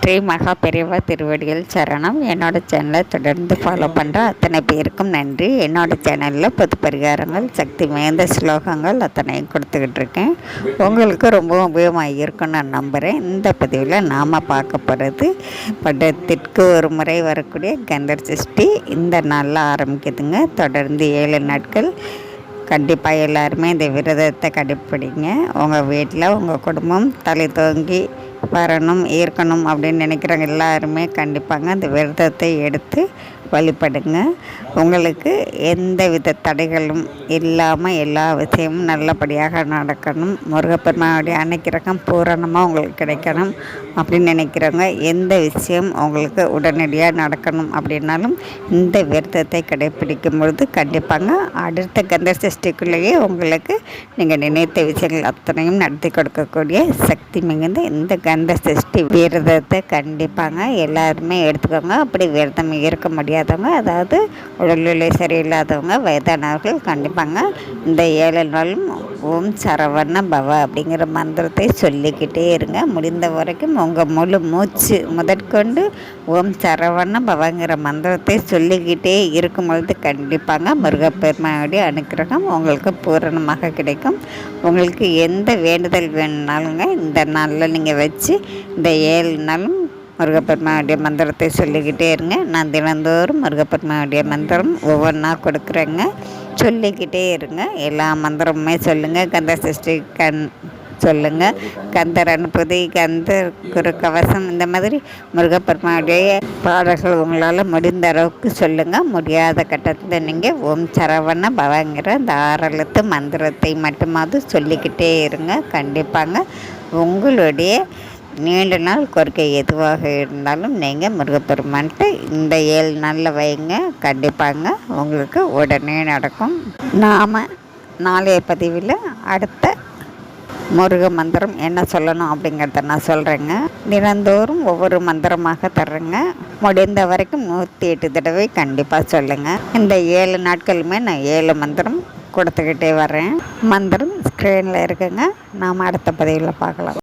ஸ்ரீ மகா பெரியவா திருவடிகள் சரணம். என்னோடய சேனலை தொடர்ந்து ஃபாலோ பண்ணுற அத்தனை பேருக்கும் நன்றி. என்னோடய சேனலில் பொது பரிகாரங்கள், சக்தி மிகுந்த ஸ்லோகங்கள் அத்தனையும் கொடுத்துக்கிட்டு இருக்கேன். உங்களுக்கு ரொம்ப உபயோகமாக இருக்குன்னு நான் நம்புகிறேன். இந்த பதிவில் நாம் பார்க்க போகிறது படத்திற்கு ஒரு முறை வரக்கூடிய கந்தர் சஷ்டி இந்த நாளில் ஆரம்பிக்குதுங்க. தொடர்ந்து 7 நாட்கள் கண்டிப்பாக எல்லாருமே இந்த விரதத்தை கடைப்பிடிங்க. உங்கள் வீட்டில் உங்கள் குடும்பம் தலை தோங்கி வரணும், இருக்கணும் அப்படின்னு நினைக்கிறவங்க எல்லாருமே கண்டிப்பாங்க அந்த விரதத்தை எடுத்து வழிபடுங்க. உங்களுக்கு எந்த வித தடைகளும் இல்லாமல் எல்லா விஷயமும் நல்லபடியாக நடக்கணும், முருகப்பெருமானுடைய அனுக்கிரகம் பூரணமாக உங்களுக்கு கிடைக்கணும் அப்படின்னு நினைக்கிறவங்க எந்த விஷயம் உங்களுக்கு உடனடியாக நடக்கணும் அப்படின்னாலும் இந்த விரதத்தை கடைப்பிடிக்கும் பொழுது கண்டிப்பாங்க அடுத்த கந்த சஷ்டிக்குள்ளேயே உங்களுக்கு நீங்கள் நினைத்த விஷயங்கள் அத்தனையும் நடத்தி கொடுக்கக்கூடிய சக்தி மிகுந்த இந்த கந்த சஷ்டி விரதத்தை கண்டிப்பாங்க எல்லாருமே எடுத்துக்கோங்க. அப்படி விரதம் இருக்க முடியாதவங்க, அதாவது உடல்நிலை சரியில்லாதவங்க, வயதானவர்கள் கண்டிப்பாங்க இந்த 7 நாளும் ஓம் சரவண பவ அப்படிங்கிற மந்திரத்தை சொல்லிக்கிட்டே இருங்க. முடிந்த வரைக்கும் உங்கள் முழு மூச்சு முதற்கொண்டு ஓம் சரவண பவங்கிற மந்திரத்தை சொல்லிக்கிட்டே இருக்கும் பொழுது கண்டிப்பாங்க முருகப்பெருமானுடைய அனுக்கிரகம் உங்களுக்கு பூரணமாக கிடைக்கும். உங்களுக்கு எந்த வேண்டுதல் வேணுனாலுங்க இந்த நாளில் நீங்கள் வச்சு இந்த 7 நாளும் முருகப்பெருமானுடைய மந்திரத்தை சொல்லிக்கிட்டே இருங்க. நான் தினந்தோறும் முருகப்பெருமானுடைய மந்திரம் ஒவ்வொன்றா கொடுக்குறேங்க. சொல்லிக்கிட்டே இருங்க. எல்லா மந்திரமுமே சொல்லுங்கள். கந்த சஷ்டி சொல்லுங்கள், கந்தர் அனுப்புதி, கந்தர் குரு கவசம், இந்த மாதிரி முருகப்பெருமானுடைய பாடல்கள் உங்களால் முடிந்த அளவுக்கு சொல்லுங்கள். முடியாத கட்டத்தில் நீங்கள் ஓம் சரவண பவங்கிற அந்த 6 எழுத்து மந்திரத்தை மட்டுமாவது சொல்லிக்கிட்டே இருங்க. கண்டிப்பாங்க உங்களுடைய நீண்ட நாள் கோரிக்கை எதுவாக இருந்தாலும் நீங்கள் முருகப்பெருமான்ட்டு இந்த 7 நாளில் வைங்க. கண்டிப்பாங்க உங்களுக்கு உடனே நடக்கும். நாம் நாளைய பதிவில் அடுத்த முருக மந்திரம் என்ன சொல்லணும் அப்படிங்கிறத நான் சொல்கிறேங்க. தினந்தோறும் ஒவ்வொரு மந்திரமாக தர்றேங்க. முடிந்த வரைக்கும் 108 தடவை கண்டிப்பாக சொல்லுங்கள். இந்த 7 நாட்களுமே நான் 7 மந்திரம் கொடுத்துக்கிட்டே வரேன். மந்திரம் ஸ்க்ரீனில் இருக்குங்க. நாம் அடுத்த பதிவில் பார்க்கலாம்.